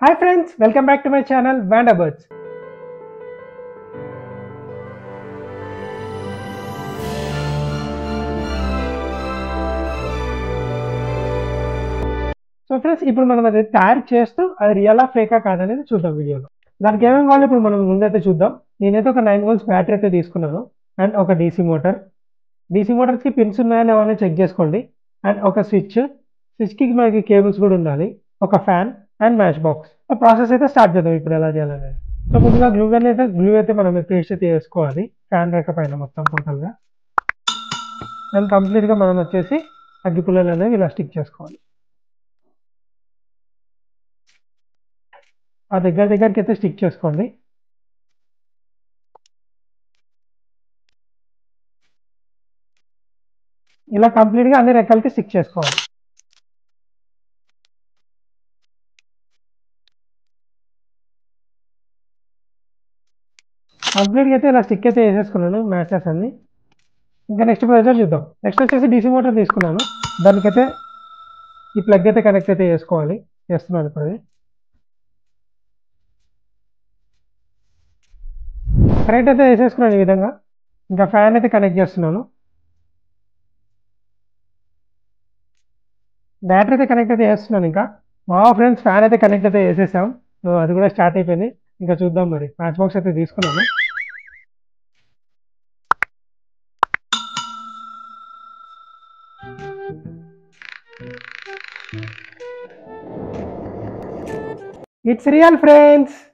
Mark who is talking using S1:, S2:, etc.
S1: Hi friends, welcome back to my channel Vanderbirds. So friends ఇప్పుడు మనం అది తయారు చేస్తూ అది రియలా ఫేకా కాదనేది చూద్దాం వీడియోలో. దానికి ఏమేమి కావాలో ఇప్పుడు మనం ముందైతే చూద్దాం. నేనైతే ఒక 9 వోల్ట్స్ బ్యాటరీ అయితే తీసుకున్నాను అండ్ ఒక డీసీ మోటార్. డీసీ మోటార్స్కి పిన్స్ ఉన్నాయా లేవో అని చెక్ చేసుకోండి. అండ్ ఒక స్విచ్కి మనకి కేబుల్స్ కూడా ఉండాలి. ఒక fan and match box. Process అయితే స్టార్ట్ చేద్దాం ఇప్పుడు ఎలా చేయాలనేది. సో ముందుగా గ్లూ అయితే మనం పేస్ట్ అయితే వేసుకోవాలి ఫ్యాన్ రేఖ పైన మొత్తం టోటల్గా. అండ్ కంప్లీట్గా మనం వచ్చేసి అగ్గిపుల్లలు అనేవి ఇలా స్టిక్ చేసుకోవాలి. ఆ దగ్గరికి అయితే స్టిక్ చేసుకోండి. ఇలా కంప్లీట్గా అన్ని రెక్కలకి స్టిక్ చేసుకోవాలి. కంప్లీట్గా అయితే ఇలా స్టిక్ అయితే వేసేసుకున్నాను మ్యాచెస్ అన్ని. ఇంకా నెక్స్ట్ ప్రొసీజర్ చూద్దాం. నెక్స్ట్ వచ్చేసి డీసీ మోటార్ తీసుకున్నాను. దానికైతే ఈ ప్లగ్ అయితే కనెక్ట్ అయితే చేసుకోవాలి. చేస్తున్నాను ఇప్పుడు. కనెక్ట్ అయితే వేసేసుకున్నాను ఈ విధంగా. ఇంకా ఫ్యాన్ అయితే కనెక్ట్ చేస్తున్నాను. బ్యాటరీ అయితే కనెక్ట్ అయితే చేస్తున్నాను. ఇంకా మా ఫ్రెండ్స్ ఫ్యాన్ అయితే కనెక్ట్ అయితే చేసేసాం. సో అది కూడా స్టార్ట్ అయిపోయింది. ఇంకా చూద్దాం మరి. మ్యాచ్ బాక్స్ అయితే తీసుకున్నాను. It's real friends.